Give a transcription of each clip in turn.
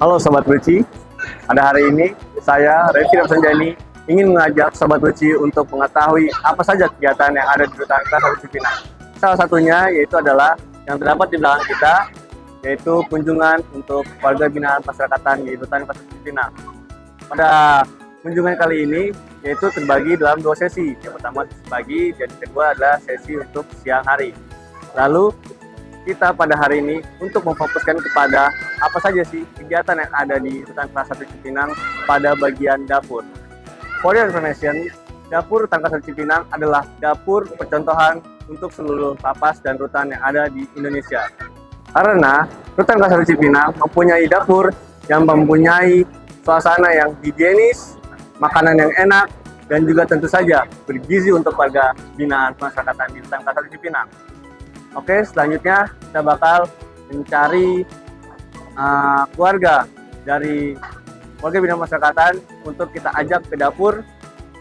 Halo Sobat Luci, pada hari ini saya, Revi Ramsanjani, ingin mengajak Sobat Luci untuk mengetahui apa saja kegiatan yang ada di Rutan Kelas 1 Cipinang. Salah satunya yaitu adalah yang terdapat di belakang kita, yaitu kunjungan untuk warga binaan Masyarakatan di Rutan Kelas 1 Cipinang. Pada kunjungan kali ini yaitu terbagi dalam 2 sesi. Yang pertama pagi dan yang kedua adalah sesi untuk siang hari. Lalu kita pada hari ini untuk memfokuskan kepada apa saja sih kegiatan yang ada di Rutan Kelas 1 Cipinang pada bagian dapur. For your information, dapur Rutan Kelas 1 Cipinang adalah dapur percontohan untuk seluruh lapas dan rutan yang ada di Indonesia. Karena Rutan Kelas 1 Cipinang mempunyai dapur yang mempunyai suasana yang higienis, makanan yang enak, dan juga tentu saja bergizi untuk warga binaan Masyarakatan di Rutan Kelas 1 Cipinang. Oke, selanjutnya kita bakal mencari keluarga dari warga binaan Masyarakatan untuk kita ajak ke dapur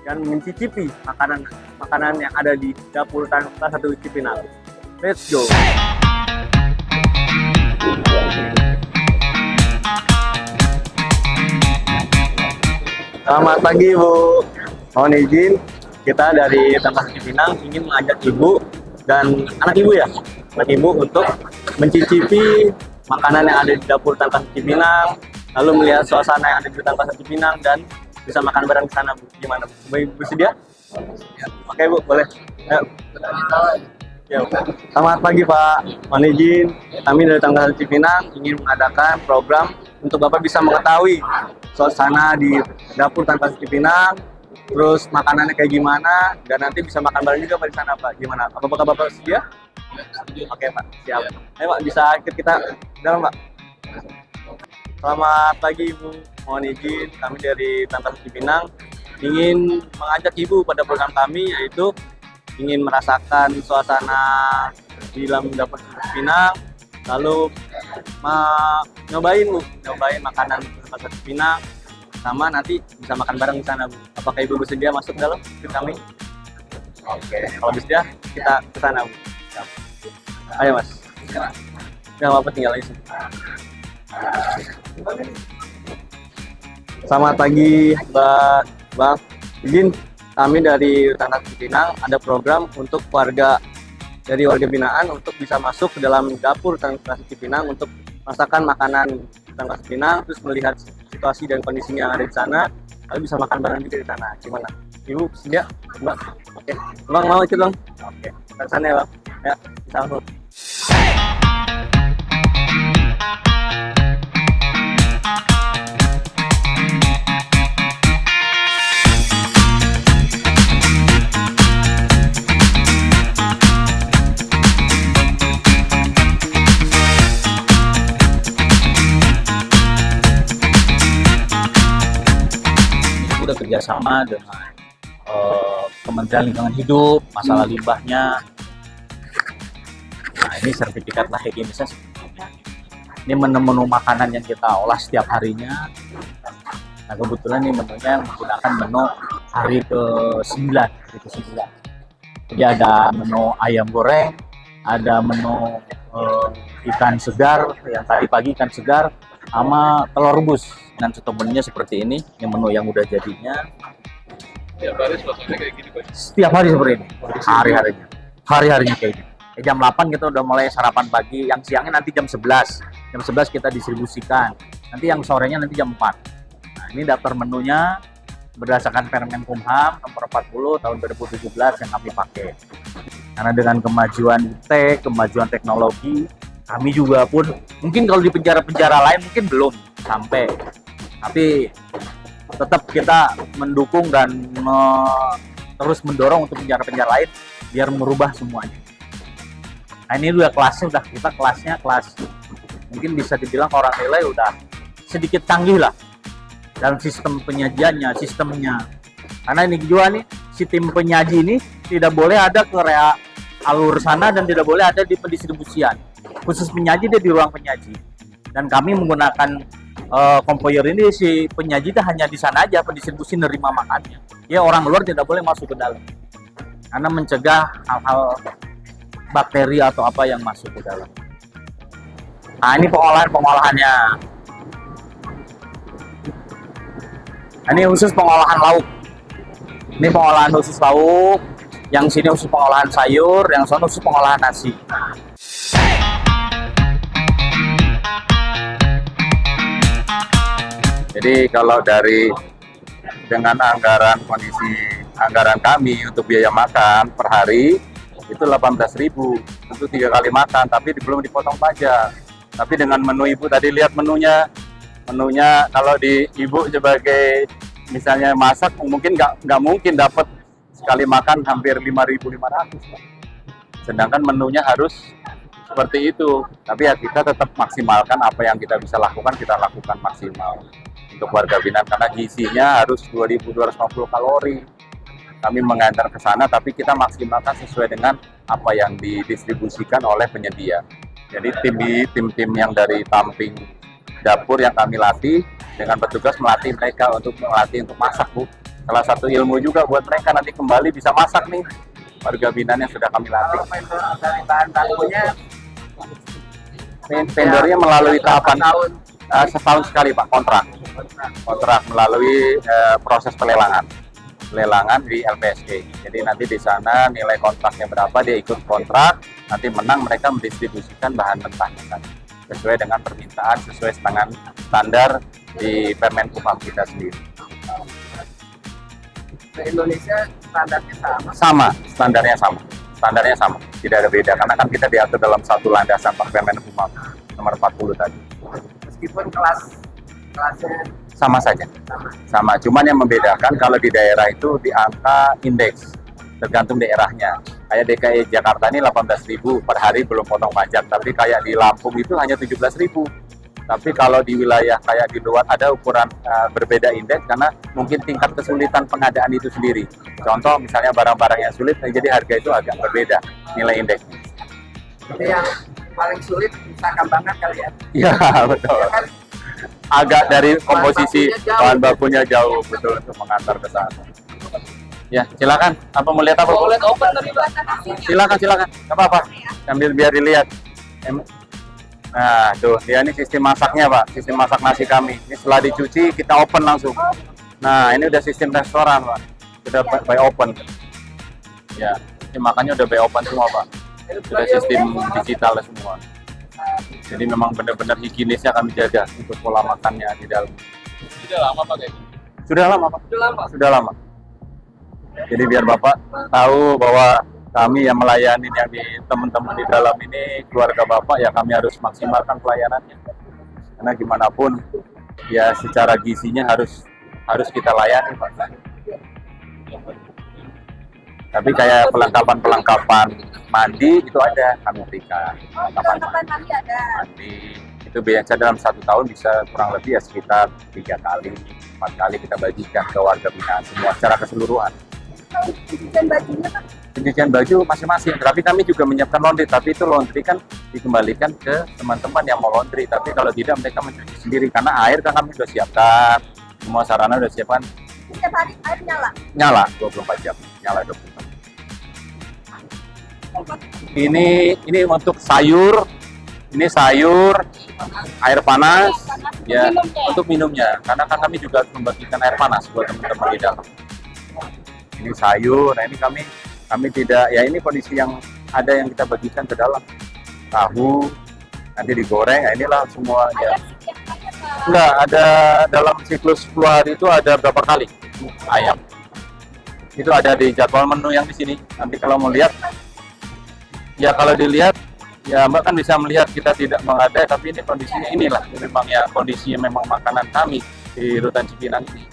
dan mencicipi makanan yang ada di dapur Rutan Kelas 1 Cipinang. Let's go! Selamat pagi Bu. Mohon izin, kita dari Rutan Kelas 1 Cipinang ingin mengajak Ibu dan anak Ibu untuk mencicipi makanan yang ada di dapur Rutan Kelas 1 Cipinang, lalu melihat suasana yang ada di Rutan Kelas 1 Cipinang dan bisa makan bareng di sana Bu. Gimana Bu? Bersedia? Ya. Oke Bu, boleh. Ayo. Ya, selamat pagi Pak. Mohon izin, kami dari Rutan Kelas 1 Cipinang ingin mengadakan program untuk Bapak bisa mengetahui suasana di dapur Rutan Kelas 1 Cipinang, terus makanannya kayak gimana, dan nanti bisa makan bareng juga Pak di sana Pak. Gimana? Apakah Bapak sedia? Oke Pak, siap. Ayo Pak, bisa ikut kita dalam Pak. Selamat pagi Ibu. Mohon izin, kami dari Rutan Kelas 1 Cipinang ingin mengajak Ibu pada program kami, yaitu ingin merasakan suasana di dalam dapur Cipinang, lalu nyobain makanan Kelas 1 Cipinang, sama nanti bisa makan bareng di sana Bu. Apakah Ibu bersedia masuk dalam ke kami? Oke, kalau bersedia kita ke sana Bu. Siap. Ayo Mas. Udah apa tinggal lagi. Selamat pagi Bang. Izin, kami dari Rutan Kelas 1 Cipinang ada program untuk warga binaan untuk bisa masuk ke dalam dapur Rutan Kelas 1 Cipinang untuk masakan makanan Rutan Kelas 1 Cipinang, terus melihat situasi dan kondisinya yang ada di sana, lalu bisa makan bareng juga di sana. Gimana? Ibu sedia? Mbak? Oke. Bang mau ikut dong? Oke. Ke sana ya Bang. Ya, bisa langsung. Sudah kerjasama dengan Kementerian Lingkungan Hidup, masalah limbahnya. Nah, ini sertifikat layak higienisnya sebetulnya. Ini menu-menu makanan yang kita olah setiap harinya. Nah, kebetulan ini menunya menggunakan menu hari ke-9. Jadi ada menu ayam goreng, ada menu ikan segar, yang tadi pagi ikan segar, sama telur rebus. Dan satu menunya seperti ini menu yang udah jadinya. Setiap hari suasananya kayak gini Pak? Setiap hari seperti ini, hari-harinya kayak gini. Jam 8 kita udah mulai sarapan pagi, yang siangnya nanti jam 11. Jam 11 kita distribusikan, nanti yang sorenya nanti jam 4. Nah, ini daftar menunya berdasarkan Permen Kumham nomor 40 tahun 2017 yang kami pakai. Karena dengan kemajuan kemajuan teknologi, kami juga pun mungkin kalau di penjara-penjara lain mungkin belum sampai, tapi tetap kita mendukung dan terus mendorong untuk penjara-penjara lain biar merubah semuanya. Nah, ini udah kelasnya, kelas mungkin bisa dibilang orang nilai udah sedikit canggih lah dalam sistem penyajiannya, sistemnya. Karena ini juga nih, si tim penyaji ini tidak boleh ada ke alur sana dan tidak boleh ada di pendistribusian. Khusus penyaji dia di ruang penyaji. Dan kami menggunakan kompoyer ini, si penyaji itu hanya di sana aja, pendistribusi nerima makannya. Ya, orang luar tidak boleh masuk ke dalam. Karena mencegah hal-hal bakteri atau apa yang masuk ke dalam. Nah, ini pengolahannya. Ini khusus pengolahan lauk. Ini pengolahan khusus lauk. Yang sini khusus pengolahan sayur, yang sana khusus pengolahan nasi. Jadi kalau dengan kondisi anggaran kami untuk biaya makan per hari itu 18.000 untuk 3 kali makan, tapi belum dipotong pajak. Tapi dengan menu ibu tadi lihat menunya kalau di ibu sebagai misalnya masak mungkin nggak mungkin dapat sekali makan hampir 5.500. Sedangkan menunya harus seperti itu. Tapi ya kita tetap maksimalkan apa yang kita bisa lakukan, kita lakukan maksimal untuk warga binaan karena gizinya harus 2.250 kalori. Kami mengantar ke sana, tapi kita maksimalkan sesuai dengan apa yang didistribusikan oleh penyedia. Jadi tim-tim yang dari Tamping dapur yang kami latih dengan petugas melatih mereka untuk masak, Bu. Salah satu ilmu juga buat mereka nanti kembali bisa masak nih, warga binaan yang sudah kami latih. Dari bahan bakunya Vendornya melalui tahapan setahun sekali Pak, kontrak melalui proses pelelangan di LPSK. Jadi nanti di sana nilai kontraknya berapa, dia ikut kontrak, nanti menang mereka mendistribusikan bahan mentahnya sesuai dengan permintaan, sesuai dengan standar di Permenkumham kita sendiri. di Indonesia standarnya Standarnya sama, tidak ada beda karena kan kita diatur dalam satu landasan Permenkumham nomor 40 tadi. meskipun kelasnya Sama saja, sama. Cuman yang membedakan kalau di daerah itu di angka indeks, tergantung daerahnya. Kayak DKI Jakarta ini 18.000 per hari belum potong pajak, tapi kayak di Lampung itu hanya 17.000. Tapi kalau di wilayah kayak di luar ada ukuran berbeda indeks karena mungkin tingkat kesulitan pengadaan itu sendiri. Contoh misalnya barang-barang yang sulit, jadi harga itu agak berbeda nilai indeksnya. itu yang paling sulit bisa Kambangan kali ya. Iya betul. Ya kan? Agak dari komposisi bahan bakunya jauh betul untuk mengantar ke sana. Ya silakan. Apa mau lihat apa? Mau lihat open tadi Pak? Silakan. Nggak apa-apa. Sambil biar dilihat. Nah tuh dia ini sistem masaknya Pak. Sistem masak nasi kami. Ini setelah dicuci kita open langsung. Nah ini udah sistem restoran Pak. Sudah by open. Ya, ini makannya udah by open semua Pak. Sudah sistem digital semua. Jadi memang benar-benar higienisnya kami jaga untuk pola makannya di dalam. Sudah lama Pak kayak gitu? Sudah lama Pak. Sudah lama. Jadi biar Bapak tahu bahwa kami yang melayani yang di teman-teman di dalam ini keluarga Bapak ya kami harus maksimalkan pelayanannya. Karena gimana pun ya secara gizinya harus kita layani Pak. Tapi kayak perlengkapan mandi itu ada kami berikan. Perlengkapan mandi ada. Mandi itu biasa dalam 1 tahun bisa kurang lebih ya sekitar 3 kali, 4 kali kita bagikan ke warga binaan semua secara keseluruhan. Pencucian bajunya Pak? Pencucian baju masing-masing, tapi kami juga menyiapkan laundry, tapi itu laundry kan dikembalikan ke teman-teman yang mau laundry, tapi kalau tidak mereka mencuci sendiri karena air kan kami sudah siapkan, semua sarana sudah siapkan. Setiap hari air nyala? Nyala 24 jam, nyala 24 jam. Ini untuk sayur, ini sayur, air panas, ya untuk minumnya, karena kan kami juga membagikan air panas buat teman-teman di dalam. Ini sayur, nah ini kami tidak, ya ini kondisi yang ada yang kita bagikan ke dalam. Tahu, nanti digoreng, nah inilah semuanya. Enggak, ada dalam siklus 10 hari itu ada berapa kali ayam. Itu ada di jadwal menu yang di sini. Nanti kalau mau lihat, ya kalau dilihat, ya Mbak kan bisa melihat kita tidak mengadai, tapi ini kondisinya inilah. Memang ya kondisinya memang makanan kami di Rutan Cipinang ini.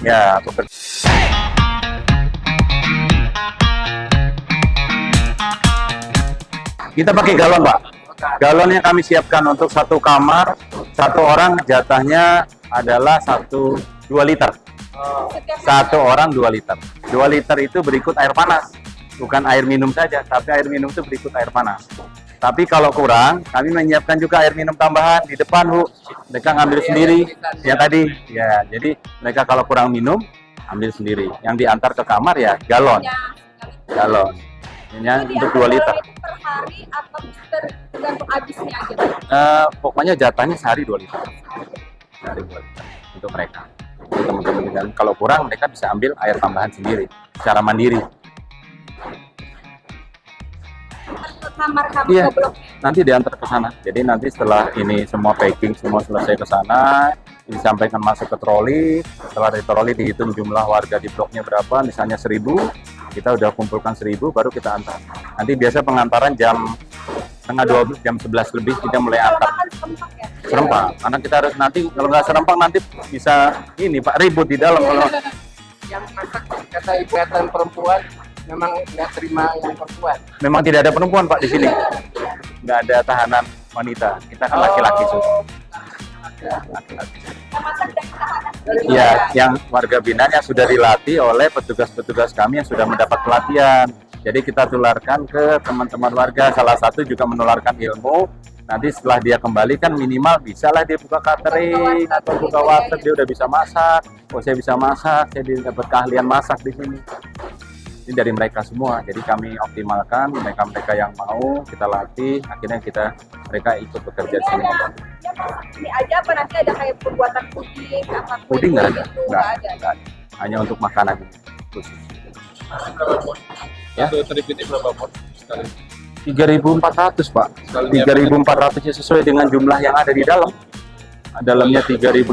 Ya, betul. Kita pakai galon, Pak. Galon yang kami siapkan untuk 1 kamar, 1 orang jatahnya adalah 2 liter. 1 orang 2 liter. 2 liter itu berikut air panas. Bukan air minum saja, tapi air minum itu berikut air panas. Tapi kalau kurang, kami menyiapkan juga air minum tambahan di depan, Bu. Mereka ngambil sendiri. Yang tadi, ya. Jadi mereka kalau kurang minum, ambil sendiri. Yang diantar ke kamar ya galon. Galon. Ini untuk 2 liter. Itu per hari atau tergantung habisnya aja? Pokoknya jatahnya sehari 2 liter. Sehari 2 liter. untuk mereka. Jadi teman-teman dan kalau kurang mereka bisa ambil air tambahan sendiri secara mandiri. Kamar-kamar Iya. ke blok. Nanti diantar ke sana. Jadi nanti setelah ini semua packing semua selesai ke sana, disampaikan masuk ke troli. Setelah dari troli dihitung jumlah warga di bloknya berapa, misalnya 1000, kita udah kumpulkan 1000 baru kita antar. Nanti biasa pengantaran jam setengah 12, jam 11 lebih kita mulai antar. Makan serempak ya? Serempak, karena kita harus nanti kalau nggak serempak nanti bisa ini Pak ribut di dalam kalau Yang masak kata ikatan perempuan memang nggak terima yang perempuan. memang tidak ada perempuan Pak di sini. Nggak ada tahanan wanita. Kita kan laki-laki semua. Laki-laki. Yang masak dari tahanan. Ya, yang warga binaan yang sudah dilatih oleh petugas-petugas kami yang sudah mendapat pelatihan. Jadi kita tularkan ke teman-teman warga. Salah satu juga menularkan ilmu. Nanti setelah dia kembali kan minimal bisalah dia buka catering atau buka warteg, dia udah bisa masak. Oh saya bisa masak, saya dapat keahlian masak di sini. Ini dari mereka semua. Jadi kami optimalkan mereka-mereka yang mau kita latih. Akhirnya mereka ikut bekerja di sini. Dia masak ini aja apa nanti ada kayak pembuatan puding apa Puding nggak ada, gitu, nggak ada. ada. Hanya untuk makanan khusus. Berapa pun? Ya. Satu trip ini berapa pun? Sekali. 3.400 Pak. 3.400 ya sesuai dengan jumlah yang ada di dalam. Dalamnya 3.500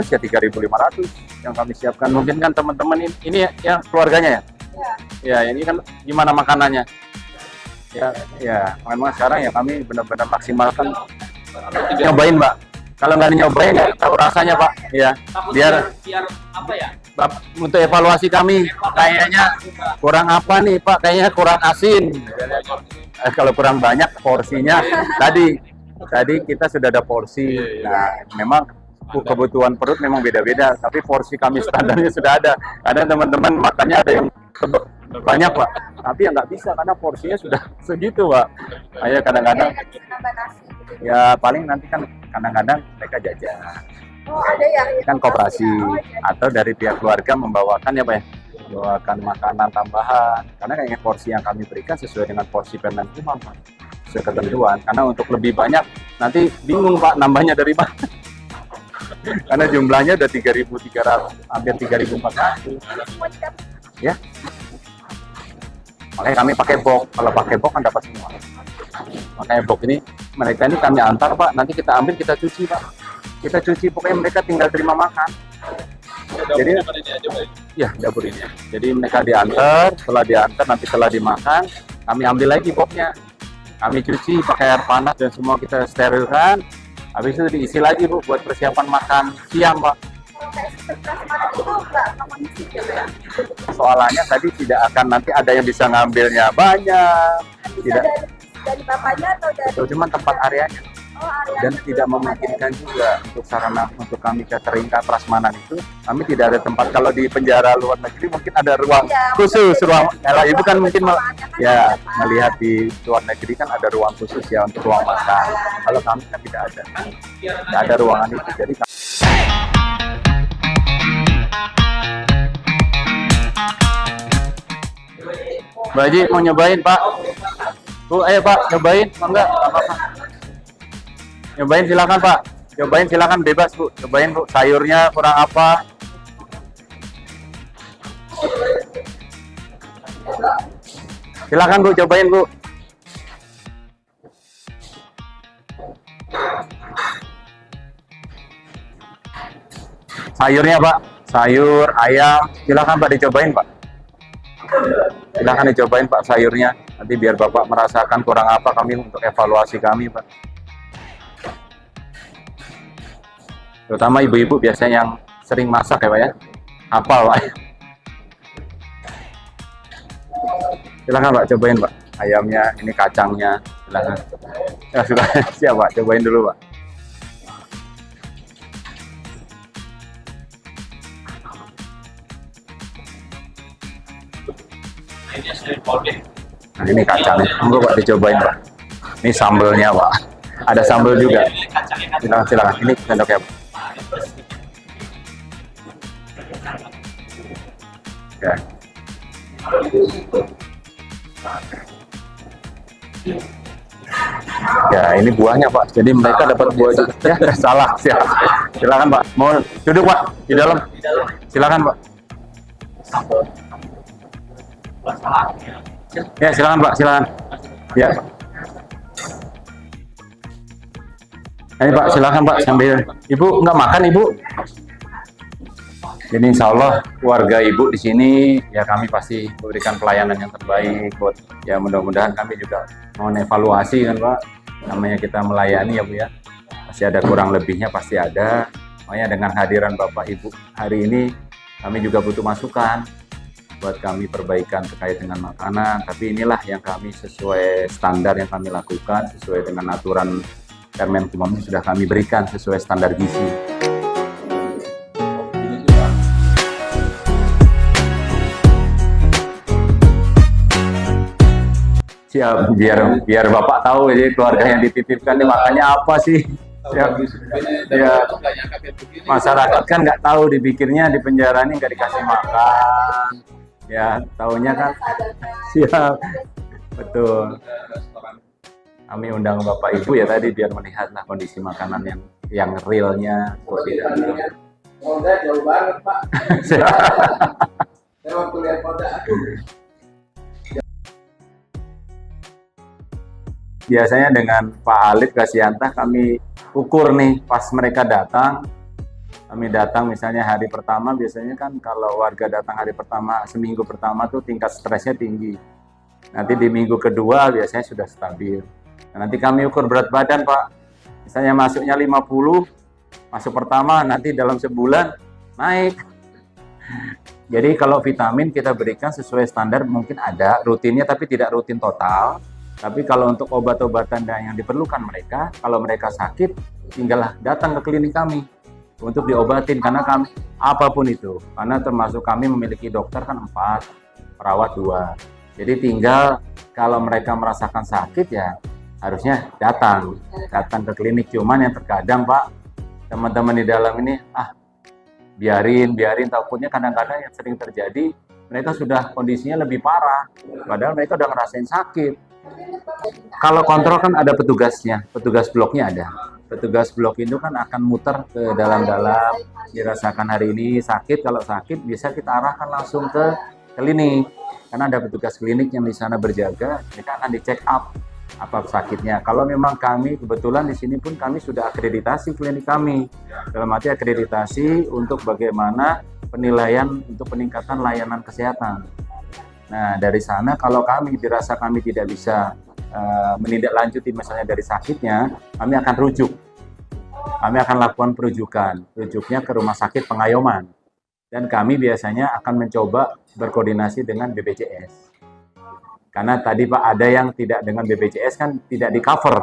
ya 3.500 yang kami siapkan. Mungkin kan teman-teman ini ya keluarganya ya. Ya ini kan gimana makanannya? Ya memang sekarang ya kami benar-benar maksimalkan. Nyobain Pak. Kalau nggak nyobain ya tahu rasanya Pak. Ya biar apa ya? untuk evaluasi kami kayaknya kurang apa nih Pak? Kayaknya kurang asin. Kalau kurang banyak porsinya tadi kita sudah ada porsi. Nah, memang kebutuhan perut memang beda-beda, tapi porsi kami standarnya sudah ada. Ada teman-teman makannya ada yang banyak Pak, tapi ya nggak bisa karena porsinya sudah segitu Pak. Kayak kadang-kadang Nggak bisa nambah nasi gitu. ya paling nanti kan kadang-kadang mereka jajan. Oh ada ya? Kan koperasi Oh, iya. atau dari pihak keluarga membawakan ya Pak ya, membawakan makanan tambahan karena kayaknya porsi yang kami berikan sesuai dengan porsi Permen Kumham Pak, sesuai ketentuan. Karena untuk lebih banyak nanti bingung Pak nambahnya dari mana. Karena jumlahnya udah 3.300 hampir 3.400 Semua dikasih. ya. Makanya kami pakai box. Kalau pakai box kan dapat semua. Makanya box ini mereka ini kami antar Pak, nanti kita ambil kita cuci Pak. Kita cuci pokoknya mereka tinggal terima makan. Jadi Dapur ini aja Pak. ya dapur ini. Jadi mereka diantar, setelah diantar nanti setelah dimakan, kami ambil lagi boxnya. Kami cuci pakai air panas dan semua kita sterilkan. Habis itu diisi lagi Bu buat persiapan makan siang Pak. Kalau kayak sistem prasmanan itu nggak komunisik ya Pak? Soalannya tadi tidak akan nanti ada yang bisa ngambilnya banyak. Bisa Tidak. dari bapaknya atau dari Itu cuma tempat areanya. oh, area Dan tidak memungkinkan juga untuk sarana untuk kami catering ke prasmanan itu kami tidak ada tempat. Kalau di penjara luar negeri mungkin ada ruang Iya, khusus ruang kalau ibu kan mungkin Soalnya kan ya ada, Pak. melihat di luar negeri kan ada ruang khusus ya untuk ruang makan. Kalau kami kan tidak ada ruangan itu. Jadi Mbak Haji mau nyobain Pak? Bu, ayo Pak, nyobain, mau enggak? Nggak apa-apa. Nyobain silakan Pak. Cobain silakan bebas Bu. Cobain Bu, sayurnya kurang apa? Silakan Bu, cobain Bu. Sayurnya Pak, sayur, ayam, silakan Pak dicobain Pak. Silakan dicobain Pak sayurnya. Nanti biar Bapak merasakan kurang apa kami untuk evaluasi kami Pak. Terutama ibu-ibu biasanya yang sering masak ya Pak ya. Hafal Pak. Silakan Pak cobain Pak. Ayamnya, ini kacangnya. Silakan. Ya sudah siap Pak, cobain dulu Pak. Nah ini kacangnya, monggo Pak dicobain Pak. Ini sambelnya Pak. Ada sambel juga. Silakan silakan. Ini sendoknya Pak. Ya. Ya, ini buahnya Pak. Jadi mereka dapat buah juga. Ya, salah. Silakan Pak. Mau duduk Pak di dalam. Silakan Pak. Ya, silakan Pak. Silakan. Ya. Ini Pak, silakan Pak sambil. Ibu nggak makan Ibu? Jadi insya Allah warga Ibu di sini ya kami pasti memberikan pelayanan yang terbaik buat ya mudah-mudahan kami juga mau evaluasi kan Pak. Namanya kita melayani ya Bu ya. Pasti ada kurang lebihnya pasti ada. Makanya dengan hadiran Bapak Ibu hari ini kami juga butuh masukan buat kami perbaikan terkait dengan makanan. Tapi inilah yang kami sesuai standar yang kami lakukan sesuai dengan aturan Kemenkumham sudah kami berikan sesuai standar gizi. Siap, biar Bapak tahu jadi keluarga yang dititipkan ini makanya apa sih? Ya, masyarakat kan nggak tahu dipikirnya di penjara ini nggak dikasih makan. Ya, taunya kan siap. Betul. Kami undang Bapak Ibu ya tadi biar melihatlah kondisi makanan yang realnya kok tidak. Polda jauh banget Pak. Saya waktu lihat Polda. Biasanya dengan Pak Alif Kasiantah kami ukur nih pas mereka datang. Kami datang misalnya hari pertama biasanya kan kalau warga datang hari pertama seminggu pertama tuh tingkat stresnya tinggi. Nanti di minggu kedua biasanya sudah stabil. Nah, nanti kami ukur berat badan Pak. Misalnya masuknya 50, masuk pertama nanti dalam sebulan naik. Jadi kalau vitamin kita berikan sesuai standar mungkin ada rutinnya tapi tidak rutin total. Tapi kalau untuk obat-obatan yang diperlukan mereka, kalau mereka sakit, tinggallah datang ke klinik kami untuk diobatin karena kami apapun itu. Karena termasuk kami memiliki dokter kan 4, perawat 2. Jadi tinggal kalau mereka merasakan sakit ya harusnya datang ke klinik. Cuman yang terkadang Pak, teman-teman di dalam ini biarin takutnya kadang-kadang yang sering terjadi mereka sudah kondisinya lebih parah padahal mereka udah ngerasain sakit. Kalau kontrol kan ada petugasnya, petugas bloknya ada. Petugas blok itu kan akan muter ke dalam-dalam, dirasakan hari ini sakit, kalau sakit bisa kita arahkan langsung ke klinik. Karena ada petugas klinik yang di sana berjaga, mereka akan di-check up apa sakitnya. Kalau memang kami kebetulan di sini pun kami sudah akreditasi klinik kami. Dalam arti akreditasi untuk bagaimana penilaian untuk peningkatan layanan kesehatan. Nah, dari sana kalau kami dirasa kami tidak bisa menindaklanjuti misalnya dari sakitnya, kami akan rujuk. Kami akan lakukan rujuknya ke rumah sakit pengayoman. Dan kami biasanya akan mencoba berkoordinasi dengan BPJS. Karena tadi Pak ada yang tidak dengan BPJS kan tidak di-cover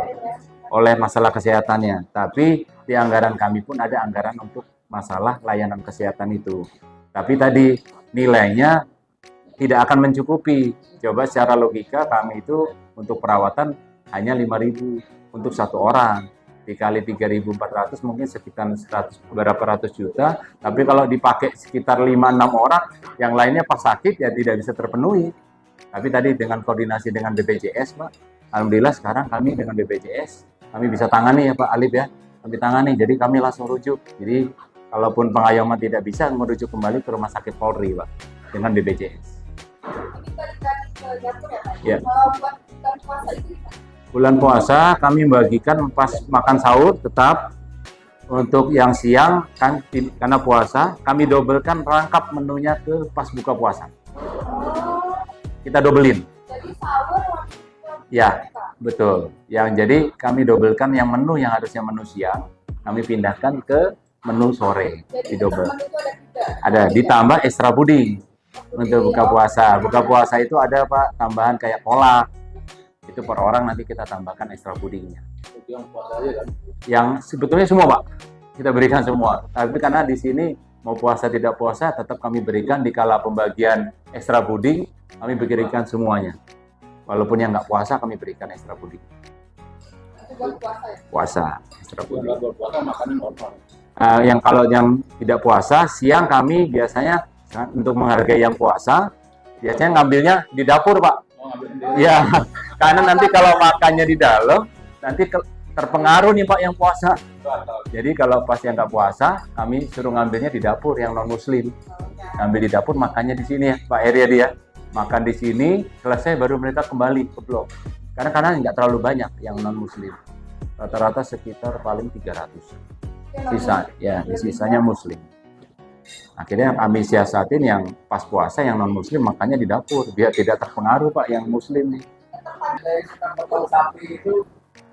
oleh masalah kesehatannya. Tapi di anggaran kami pun ada anggaran untuk masalah layanan kesehatan itu. Tapi tadi nilainya tidak akan mencukupi. Coba secara logika kami itu untuk perawatan hanya 5.000 untuk satu orang. Dikali 3.400 mungkin sekitar 100 berapa ratus juta. Tapi kalau dipakai sekitar 5-6 orang, yang lainnya pas sakit ya tidak bisa terpenuhi. Tapi tadi dengan koordinasi dengan BPJS Pak, alhamdulillah sekarang kami dengan BPJS kami bisa tangani ya Pak Alif ya. Kami tangani, jadi kami langsung rujuk. Jadi kalaupun pengayoman tidak bisa, merujuk kembali ke rumah sakit Polri Pak dengan BPJS. Ya. Bulan puasa kami membagikan pas makan sahur tetap untuk yang siang kan karena puasa kami dobelkan rangkap menunya ke pas buka puasa. Kita dobelin. Jadi sahur Ya, betul. Yang jadi kami dobelkan yang menu yang harusnya menu siang kami pindahkan ke menu sore di dobel. Ada ditambah extra puding. Untuk buka puasa. Buka puasa itu ada Pak tambahan kayak kolak. Itu per orang nanti kita tambahkan extra pudingnya. Yang puasa aja kan? Yang sebetulnya semua Pak. Kita berikan semua. Tapi karena di sini mau puasa tidak puasa tetap kami berikan di kala pembagian extra puding kami berikan semuanya. Walaupun yang nggak puasa kami berikan extra puding. itu buat puasa ya? Puasa extra puding. Yang nggak puasa makanan normal. Yang kalau yang tidak puasa siang kami biasanya untuk menghargai yang puasa biasanya ngambilnya di dapur Pak. Oh, ngambil sendiri. Ya, karena nanti kalau makannya di dalam nanti terpengaruh nih Pak yang puasa. Jadi kalau pas yang nggak puasa, kami suruh ngambilnya di dapur yang non Muslim. Ngambil di dapur, makannya di sini ya Pak Heriadi ya. Makan di sini, selesai baru mereka kembali ke blok. Karena nggak terlalu banyak yang non Muslim. Rata-rata sekitar paling 300. Sisanya Muslim. Akhirnya kami siasatin yang pas puasa yang non Muslim makannya di dapur biar tidak terpengaruh Pak yang Muslim nih.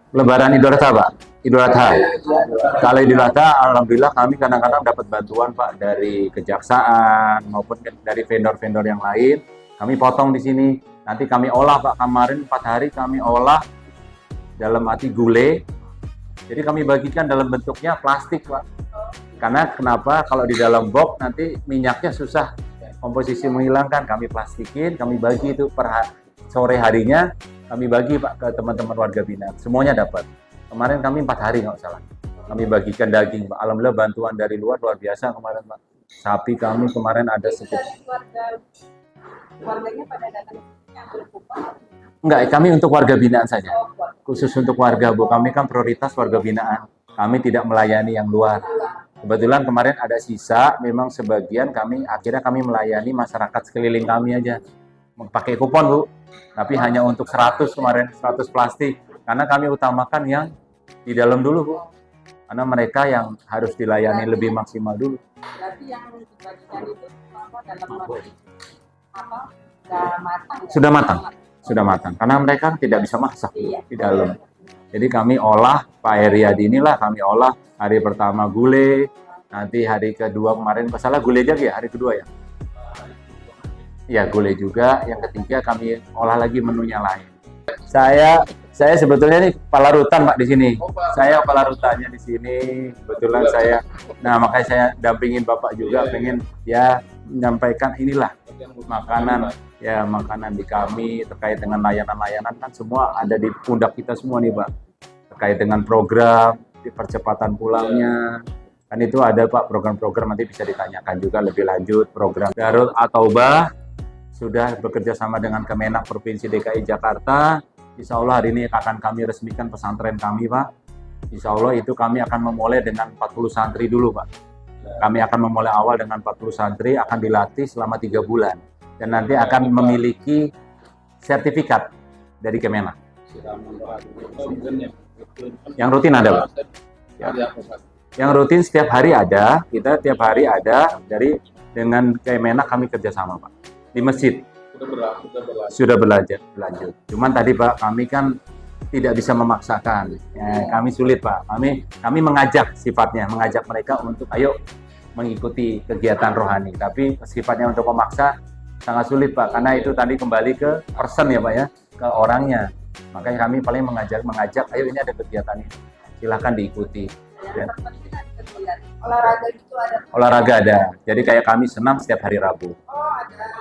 Lebaran Idul Adha Pak, Idul Adha. Kalau Idul Adha, alhamdulillah kami kadang-kadang dapat bantuan Pak dari kejaksaan maupun dari vendor-vendor yang lain. Kami potong di sini. Nanti kami olah Pak. Kemarin 4 hari kami olah dalam arti gulai. Jadi kami bagikan dalam bentuknya plastik Pak. Karena kenapa? Kalau di dalam box nanti minyaknya susah komposisi menghilangkan. Kami plastikin, kami bagi itu sore harinya. Kami bagi Pak ke teman-teman warga binaan, semuanya dapat. Kemarin kami 4 hari nggak salah. Kami bagikan daging Pak. Alhamdulillah bantuan dari luar biasa kemarin Pak. Sapi kami kemarin ada sekitar. Warganya pada datang berupah. Enggak, kami untuk warga binaan saja. Khusus untuk warga Bu, kami kan prioritas warga binaan. Kami tidak melayani yang luar. Kebetulan kemarin ada sisa, memang sebagian akhirnya kami melayani masyarakat sekeliling kami aja. Pakai kupon Bu, tapi hanya untuk 100 kemarin, 100 plastik. Karena kami utamakan yang di dalam dulu Bu. Karena mereka yang harus dilayani lebih maksimal dulu. Berarti yang dibagikan itu dalam apa? Sudah matang. Sudah matang. Karena mereka tidak bisa masak di dalam. Jadi kami olah, Pak Heriadi inilah kami olah hari pertama gulai, nanti hari kedua kemarin, masalah gulai aja ya, hari kedua ya? Ya gulai juga, yang ketiga kami olah lagi menunya lain. Saya sebetulnya nih kepala rutan Pak di sini. Saya kepala rutannya di sini. Kebetulan saya, nah makanya saya dampingin Bapak juga, pengen ya menyampaikan inilah makanan di kami terkait dengan layanan-layanan kan semua ada di pundak kita semua nih Pak. Terkait dengan program, di percepatan pulangnya. Kan itu ada Pak program-program nanti bisa ditanyakan juga lebih lanjut. Program Darul At-Taubah sudah bekerja sama dengan Kemenak Provinsi DKI Jakarta. Insya Allah hari ini akan kami resmikan pesantren kami Pak. Insya Allah itu kami akan memulai dengan 40 santri dulu Pak. Kami akan memulai awal dengan 40 santri, akan dilatih selama 3 bulan. Dan nanti akan memiliki sertifikat dari Kemenak. Yang rutin ada Pak. Ya. Yang rutin setiap hari ada, kita tiap hari ada dengan Kemenak kami kerjasama Pak. Di masjid sudah berlanjut. Cuman tadi Pak kami kan tidak bisa memaksakan. Ya, kami sulit Pak. Kami mengajak mengajak mereka untuk ayo mengikuti kegiatan rohani. Tapi sifatnya untuk memaksa sangat sulit Pak. Karena itu tadi kembali ke person ya Pak ya, ke orangnya. Makanya kami paling mengajak ayo ini ada kegiatan ini. Silakan diikuti. Ya. Olahraga ada. Jadi kayak kami senam setiap hari Rabu.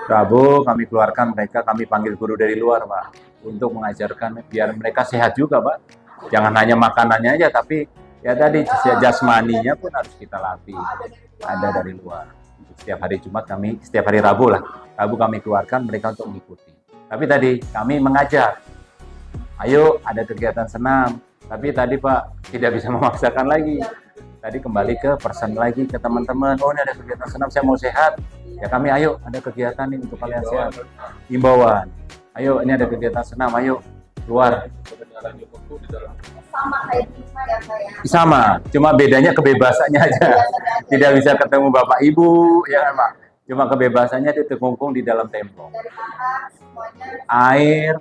Rabu kami keluarkan mereka, kami panggil guru dari luar Pak untuk mengajarkan biar mereka sehat juga Pak. Jangan hanya makanannya aja tapi ya tadi jasmaninya pun harus kita latih. Ada dari luar. Setiap hari Jumat setiap hari Rabu kami keluarkan mereka untuk mengikuti. Tapi tadi kami mengajak. Ayo ada kegiatan senam. Tapi tadi Pak tidak bisa memaksakan lagi. Tadi kembali ke person lagi ke teman-teman. Oh ini ada kegiatan senam, saya mau sehat. Ya kami ayo ada kegiatan nih untuk kalian sehat. Himbauan. Ayo ini ada kegiatan senam, ayo keluar. Sama kayak Bima ya saya. Sama, cuma bedanya kebebasannya aja. Tidak bisa ketemu bapak ibu, ya Pak. Cuma kebebasannya itu terkungkung di dalam tembok. Dari makan semuanya. Air,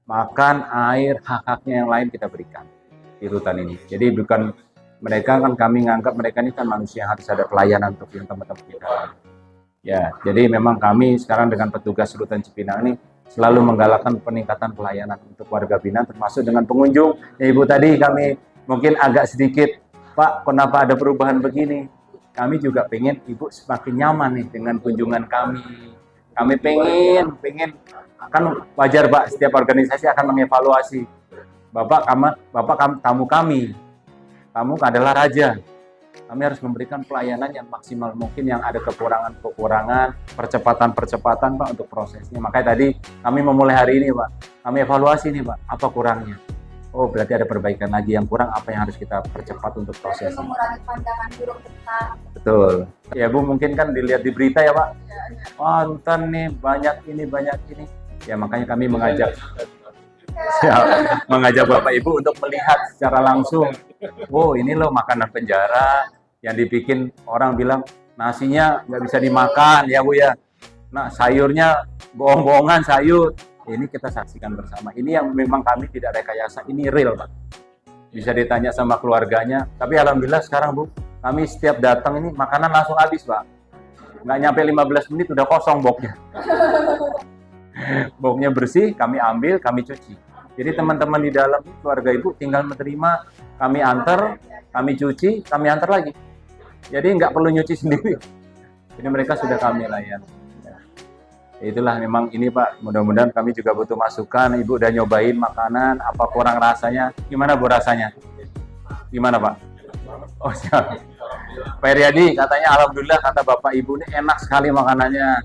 makan, air, hak-haknya yang lain kita berikan di rutan ini. Jadi bukan mereka kan kami nganggap mereka ini kan manusia harus ada pelayanan untuk yang teman-teman kita. Ya, jadi memang kami sekarang dengan petugas Rutan Cipinang ini selalu menggalakkan peningkatan pelayanan untuk warga binaan termasuk dengan pengunjung. Ya Ibu tadi kami mungkin agak sedikit, Pak, kenapa ada perubahan begini? Kami juga pengen Ibu semakin nyaman nih dengan kunjungan kami. Kami pengen kan wajar Pak, setiap organisasi akan mengevaluasi. Bapak tamu kami. Kamu adalah raja. Kami harus memberikan pelayanan yang maksimal mungkin, yang ada kekurangan, percepatan Pak untuk prosesnya. Makanya tadi kami memulai hari ini Pak, kami evaluasi nih Pak, apa kurangnya. oh berarti ada perbaikan lagi yang kurang, apa yang harus kita percepat untuk Itu prosesnya. mengurangi pandangan buruk tentang Betul. Ya Bu, mungkin kan dilihat di berita ya Pak. Wah, ntar nih banyak ini. Ya makanya kami mengajak mengajak Bapak Ibu untuk melihat secara langsung. Oh, ini loh makanan penjara yang dibikin orang bilang nasinya nggak bisa dimakan ya Bu ya. Nah, sayurnya bohong-bohongan sayur. Ini kita saksikan bersama. Ini yang memang kami tidak rekayasa, ini real Pak. Bisa ditanya sama keluarganya. Tapi alhamdulillah sekarang Bu, kami setiap datang ini makanan langsung habis Pak. Nggak nyampe 15 menit udah kosong boxnya. Boxnya bersih, kami ambil, kami cuci. Jadi teman-teman di dalam keluarga Ibu tinggal menerima, kami antar, kami cuci, kami antar lagi. Jadi nggak perlu nyuci sendiri. Jadi mereka sudah kami layani. Itulah memang ini Pak, mudah-mudahan kami juga butuh masukan. Ibu udah nyobain makanan, apa kurang rasanya? Gimana Bu rasanya? Gimana Pak? Oh siap. Pak Heriadi katanya alhamdulillah kata Bapak Ibu ini enak sekali makanannya.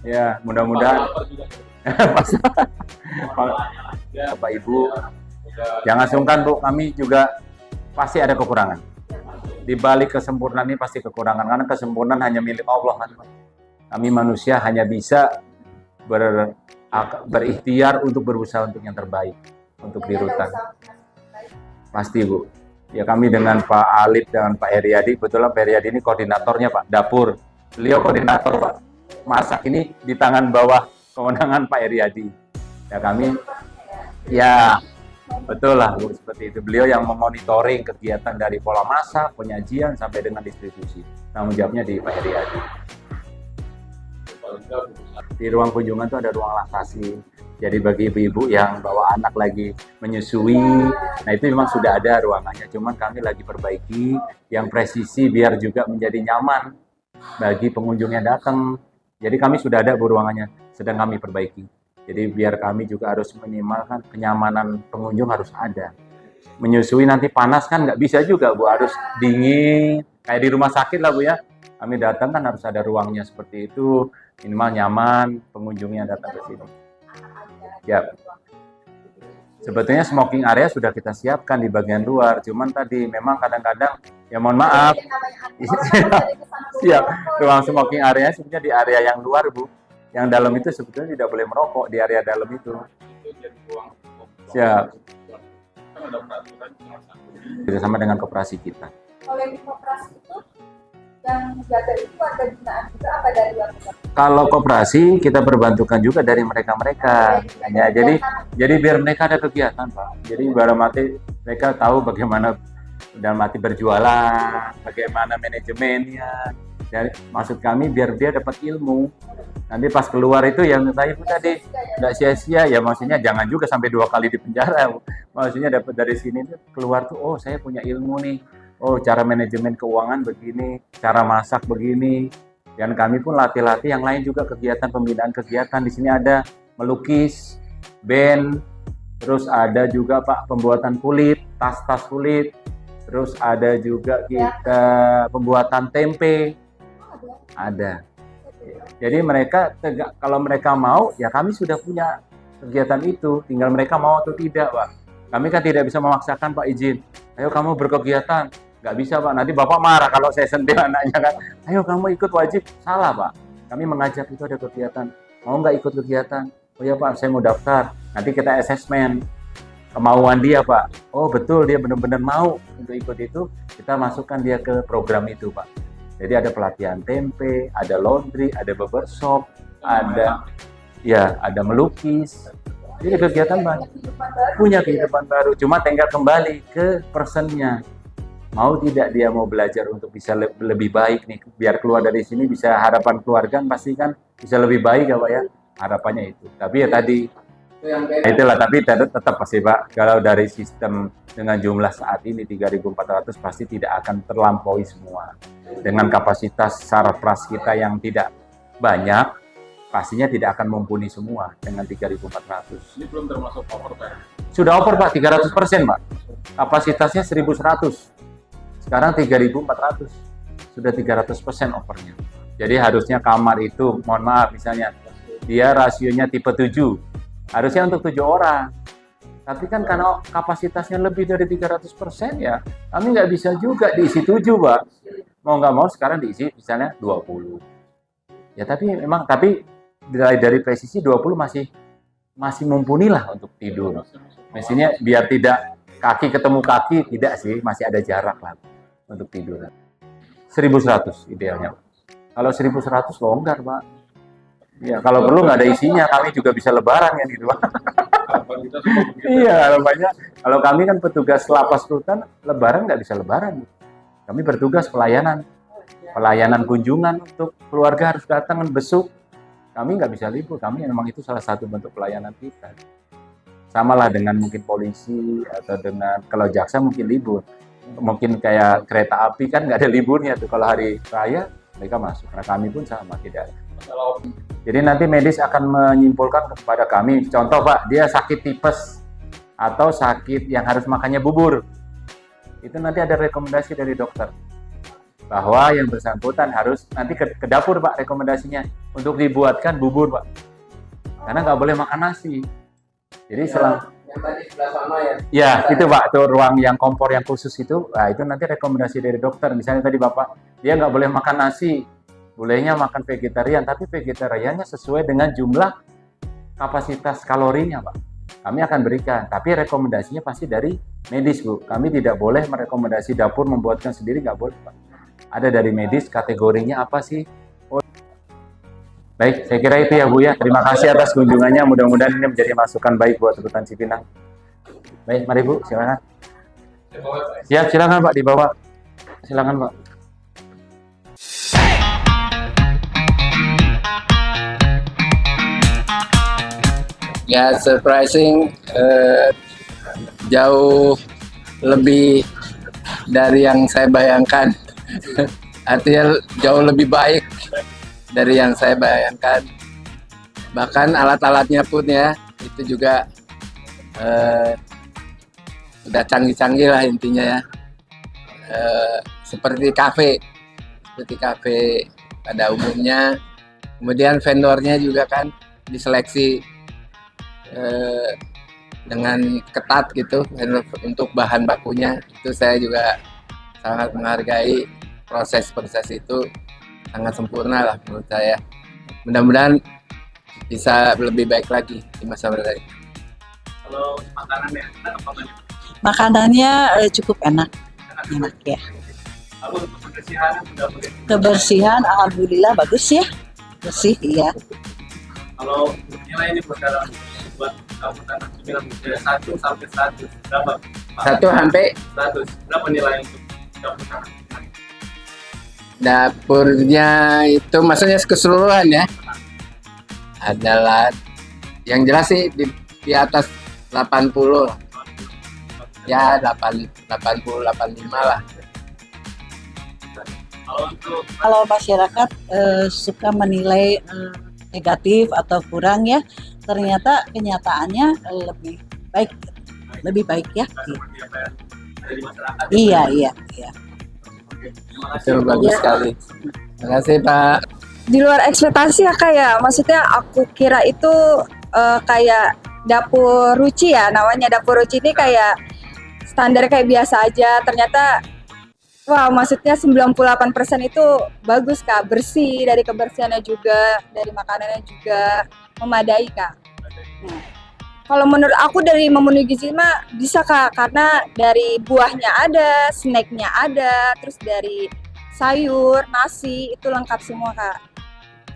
Ya mudah-mudahan. Bapak Ibu jangan sungkan Bu, kami juga pasti ada kekurangan. Di balik kesempurnaan ini pasti kekurangan, karena kesempurnaan hanya milik Allah kan. Kami manusia hanya bisa berikhtiar untuk berusaha untuk yang terbaik untuk di rutan. Pasti Bu. Ya kami dengan Pak Alif dan Pak Heriadi, kebetulan Pak Heriadi ini koordinatornya Pak, dapur. Beliau koordinator Pak. Masak ini di tangan bawah kewenangan Pak Heriadi. Ya kami, ya betul lah Bu, seperti itu. Beliau yang memonitoring kegiatan dari pola masak, penyajian sampai dengan distribusi. Tanggung jawabnya di Pak Heriadi. Di ruang kunjungan itu ada ruang laktasi. Jadi bagi ibu-ibu yang bawa anak lagi menyusui, nah itu memang sudah ada ruangannya. Cuman kami lagi perbaiki yang presisi biar juga menjadi nyaman bagi pengunjung yang datang. Jadi kami sudah ada Bu ruangannya, sedang kami perbaiki. Jadi biar kami juga harus minimalkan kenyamanan pengunjung harus ada. Menyusui nanti panas kan nggak bisa juga Bu, harus dingin. Kayak di rumah sakit lah Bu ya. Kami datang kan harus ada ruangnya seperti itu, minimal nyaman pengunjungnya datang ke sini. Ya, sebetulnya smoking area sudah kita siapkan di bagian luar, cuman tadi memang kadang-kadang ya mohon maaf, siap ruang smoking area sebenarnya di area yang luar Bu, yang dalam itu sebetulnya tidak boleh merokok di area dalam itu. Siap. Bersama dengan koperasi kita. Oleh koperasi itu yang jaga itu ada binaan juga apa dari luar kota? Kalau koperasi kita perbantukan juga dari mereka-mereka. Ya, jadi biar mereka ada kegiatan Pak. Jadi baru mati mereka tahu bagaimana dalam arti berjualan, bagaimana manajemennya. Dan maksud kami biar dia dapat ilmu. Nanti pas keluar itu yang tadi Bu tadi nggak sia-sia ya, maksudnya jangan juga sampai 2 kali di penjara. Maksudnya dapat dari sini tuh keluar tuh, oh saya punya ilmu nih. Oh, cara manajemen keuangan begini, cara masak begini. Dan kami pun latih-latih yang lain juga kegiatan pembinaan kegiatan. Di sini ada melukis, band, terus ada juga Pak pembuatan kulit, tas-tas kulit. Terus ada juga kita pembuatan tempe. Ada. Jadi mereka kalau mereka mau, ya kami sudah punya kegiatan itu. Tinggal mereka mau atau tidak, Pak. Kami kan tidak bisa memaksakan Pak izin. Ayo kamu berkegiatan. Nggak bisa Pak, nanti Bapak marah kalau saya sentil anaknya kan. Ayo kamu ikut wajib. Salah Pak, kami mengajak itu ada kegiatan. Mau nggak ikut kegiatan? Oh ya Pak, saya mau daftar. Nanti kita asesmen kemauan dia Pak. Oh betul, dia benar-benar mau untuk ikut itu. Kita masukkan dia ke program itu Pak. Jadi ada pelatihan tempe, ada laundry, ada barbershop, ada melukis. Jadi kegiatan banyak. Punya kehidupan baru, cuma tinggal kembali ke personnya. Mau tidak dia mau belajar untuk bisa lebih baik nih, biar keluar dari sini bisa harapan keluarga pasti kan bisa lebih baik ya Pak ya, harapannya itu. Tapi ya tadi itulah, tapi tetap pasti Pak, kalau dari sistem dengan jumlah saat ini 3.400 pasti tidak akan terlampaui semua. Dengan kapasitas sarpras kita yang tidak banyak, pastinya tidak akan mumpuni semua dengan 3.400. Ini belum termasuk over Pak. Sudah over Pak, 300% Pak. Kapasitasnya 1.100. Sekarang 3.400, sudah 300% overnya. Jadi harusnya kamar itu, mohon maaf misalnya, dia rasionya tipe 7, harusnya untuk 7 orang. Tapi kan karena kapasitasnya lebih dari 300% ya, kami nggak bisa juga diisi 7, Pak. Mau nggak mau sekarang diisi misalnya 20. Ya tapi memang, tapi dari presisi 20 masih mumpuni lah untuk tidur. Mestinya biar tidak kaki ketemu kaki, tidak sih, masih ada jarak lah untuk tidur. 1.100 idealnya. Kalau 1.100 longgar, Pak. Ya, kalau perlu nggak ada isinya, kami juga bisa lebaran kan gitu, Pak. Iya, harapannya kalau kami kan petugas lapas rutan, lebaran nggak bisa lebaran. Kami bertugas pelayanan kunjungan untuk keluarga harus datang besuk. Kami nggak bisa libur, kami memang itu salah satu bentuk pelayanan kita. Sama lah dengan mungkin polisi atau dengan kalau jaksa mungkin libur. Mungkin kayak kereta api kan nggak ada liburnya tuh, kalau hari raya mereka masuk. Karena kami pun sama, tidak ada. Jadi nanti medis akan menyimpulkan kepada kami, contoh Pak, dia sakit tipes atau sakit yang harus makannya bubur. Itu nanti ada rekomendasi dari dokter bahwa yang bersangkutan harus nanti ke dapur Pak, rekomendasinya untuk dibuatkan bubur Pak, karena nggak boleh makan nasi. Jadi yang tadi sebelah sana ya. Ya itu Pak, tuh ruang yang kompor yang khusus itu, nah itu nanti rekomendasi dari dokter. Misalnya tadi Bapak, dia nggak boleh makan nasi, bolehnya makan vegetarian, tapi vegetariannya sesuai dengan jumlah kapasitas kalorinya Pak. Kami akan berikan, tapi rekomendasinya pasti dari medis Bu. Kami tidak boleh merekomendasi dapur membuatkan sendiri, nggak boleh Pak. Ada dari medis, kategorinya apa sih? Oh. Baik, saya kira itu ya Bu ya. Terima kasih atas kunjungannya, mudah-mudahan ini menjadi masukan baik buat Rutan Cipinang. Baik, mari Bu, silakan. Siap, silakan Pak, dibawa. Silakan Pak. Ya, surprising, jauh lebih dari yang saya bayangkan. Artinya jauh lebih baik dari yang saya bayangkan. Bahkan alat-alatnya pun ya, itu juga udah canggih-canggih lah intinya ya. Seperti kafe pada umumnya. Kemudian vendornya juga kan diseleksi dengan ketat gitu untuk bahan bakunya. Itu saya juga sangat menghargai proses itu, sangat sempurna lah menurut saya. Mudah-mudahan bisa lebih baik lagi di masa mendatang. Kalau makanannya, Makanannya cukup enak ya. Lalu untuk kebersihan sudah boleh. Kebersihan alhamdulillah bagus ya, bersih iya. Kalau nilai ini berdalam buat kamu tanah Cipinang dari 1 sampai 100 berapa? 1 sampai 100 berapa nilai untuk dapur tanah? dapurnya itu maksudnya keseluruhan ya, adalah yang jelas sih di atas 80 ya, 80 85 lah. Kalau masyarakat suka menilai negatif atau kurang ya, ternyata kenyataannya lebih baik ya. Iya. Itu bagus sekali. Terima kasih Pak. Di luar ekspektasi ya Kak ya, maksudnya aku kira itu kayak dapur Ruci ya, namanya dapur Ruci ini kayak standar kayak biasa aja, ternyata wow, maksudnya 98% itu bagus Kak, bersih, dari kebersihannya juga, dari makanannya juga memadai Kak. Nah, kalau menurut aku dari memenuhi gizi mah bisa Kak, karena dari buahnya ada, snacknya ada, terus dari sayur, nasi, itu lengkap semua Kak.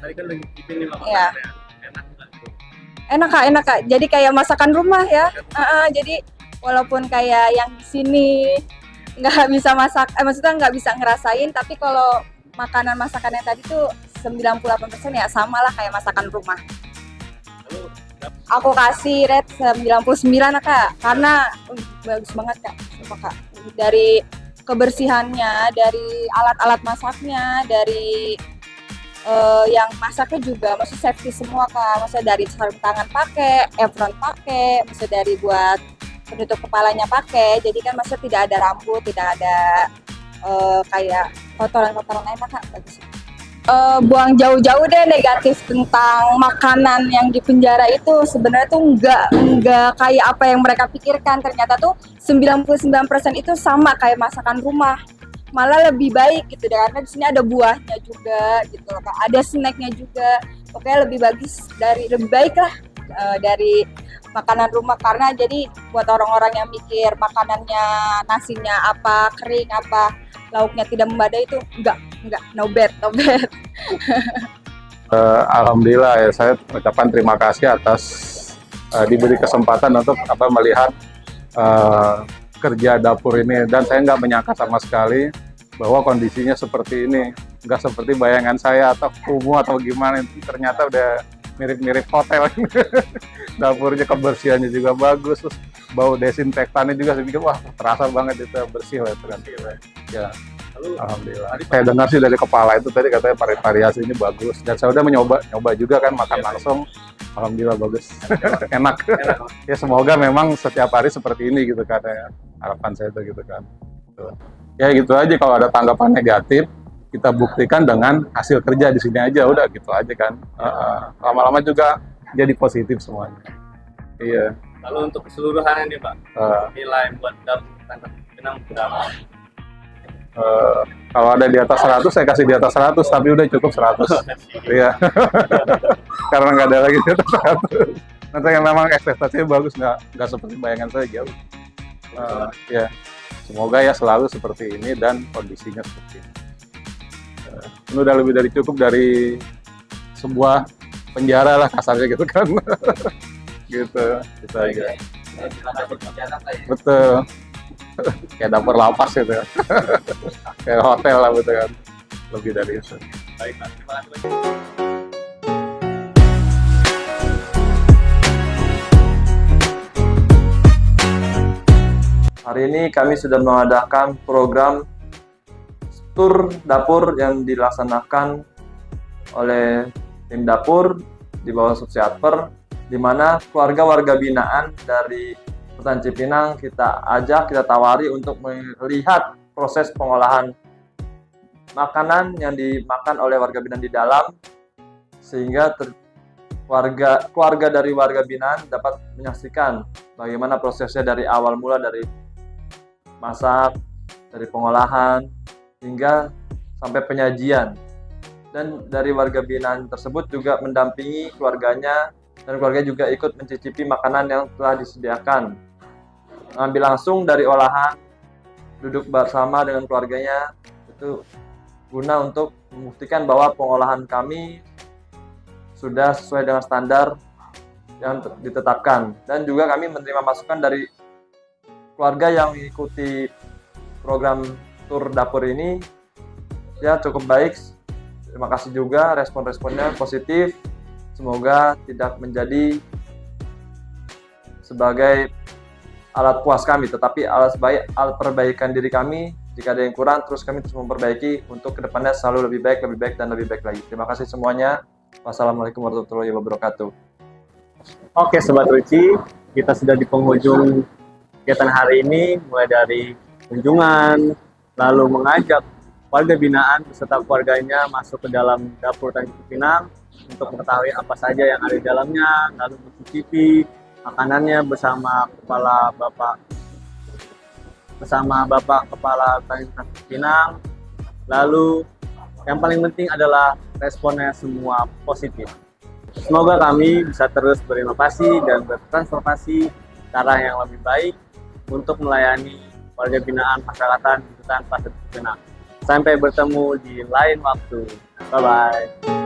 Tadi kan lagi nih Iya. Enak Kak, jadi kayak masakan rumah ya. Jadi walaupun kayak yang di sini nggak bisa masak, maksudnya nggak bisa ngerasain, tapi kalau masakan yang tadi tuh 98% ya sama lah kayak masakan rumah. Aku kasih rate 99 Kak, karena bagus banget Kak, sumpah Kak. Dari kebersihannya, dari alat-alat masaknya, dari yang masaknya juga, maksudnya safety semua Kak, maksudnya dari sarung tangan pakai, apron pakai, maksudnya dari buat penutup kepalanya pakai, jadi kan maksudnya tidak ada rambut, tidak ada kayak kotoran-kotoran lain Kak, bagus. buang jauh-jauh deh negatif tentang makanan yang di penjara itu. Sebenarnya tuh nggak kayak apa yang mereka pikirkan. Ternyata tuh 99% itu sama kayak masakan rumah, malah lebih baik gitu deh, karena di sini ada buahnya juga gitu loh, Kak. Ada snacknya juga. Pokoknya lebih baik lah dari makanan rumah, karena jadi buat orang-orang yang mikir makanannya nasinya apa kering apa lauknya tidak memadai itu enggak, no bad. Alhamdulillah ya, saya ucapkan terima kasih atas diberi kesempatan untuk melihat kerja dapur ini, dan saya nggak menyangka sama sekali bahwa kondisinya seperti ini, nggak seperti bayangan saya atau kumuh atau gimana. Ternyata udah mirip-mirip hotel. Dapurnya kebersihannya juga bagus, terus bau desinfektannya juga saya pikir wah terasa banget itu bersih lah itu kan. Ya, alhamdulillah. Saya dengar sih dari kepala itu tadi katanya variasinya bagus, dan saya udah nyoba juga kan makan langsung. Alhamdulillah bagus, enak. Ya semoga memang setiap hari seperti ini gitu kan ya. Harapan saya itu gitu kan. Ya gitu aja, kalau ada tanggapan negatif kita buktikan dengan hasil kerja di sini aja, udah gitu aja kan. Lama-lama juga jadi positif semuanya. Iya. Lalu untuk keseluruhan ini Pak, nilai buat dapur tangkap benang berapa? Kalau ada di atas 100 saya kasih di atas 100, tapi udah cukup 100. Iya. Karena nggak ada lagi di atas 100. Nanti yang memang ekspektasinya bagus, nggak seperti bayangan saya jauh. Ya. Semoga ya selalu seperti ini dan kondisinya seperti ini. Ini udah lebih dari cukup dari sebuah penjara lah kasarnya gitu kan. Gitu aja. Betul. Kayak dapur lapas gitu ya. Kayak hotel lah betul kan. Lebih dari itu. Baik Pak, terima kasih. Hari ini kami sudah mengadakan program tur dapur yang dilaksanakan oleh tim dapur di bawah Subsiatper, di mana keluarga warga binaan dari Rutan Cipinang kita tawari untuk melihat proses pengolahan makanan yang dimakan oleh warga binaan di dalam, sehingga keluarga dari warga binaan dapat menyaksikan bagaimana prosesnya dari awal mula, dari masak, dari pengolahan, hingga sampai penyajian. Dan dari warga binaan tersebut juga mendampingi keluarganya, dan keluarga juga ikut mencicipi makanan yang telah disediakan. Mengambil langsung dari olahan, duduk bersama dengan keluarganya, itu guna untuk membuktikan bahwa pengolahan kami sudah sesuai dengan standar yang ditetapkan. Dan juga kami menerima masukan dari keluarga yang mengikuti program tur dapur ini, ya cukup baik. Terima kasih juga, respon-responnya positif. Semoga tidak menjadi sebagai alat puas kami, tetapi alat perbaikan diri kami. Jika ada yang kurang, terus kami terus memperbaiki untuk kedepannya selalu lebih baik, dan lebih baik lagi. Terima kasih semuanya. Wassalamualaikum warahmatullahi wabarakatuh. Oke Sobat Ruci, kita sudah di penghujung kegiatan hari ini, mulai dari kunjungan, lalu mengajak warga binaan beserta keluarganya masuk ke dalam dapur Rutan Cipinang untuk mengetahui apa saja yang ada di dalamnya, lalu mencicipi makanannya bersama Bapak Kepala Rutan Cipinang. Lalu yang paling penting adalah responnya semua positif. Semoga kami bisa terus berinovasi dan bertransformasi ke arah yang lebih baik untuk melayani warga binaan masyarakatan di Rutan Pasar Cipinang. Sampai bertemu di lain waktu. Bye-bye.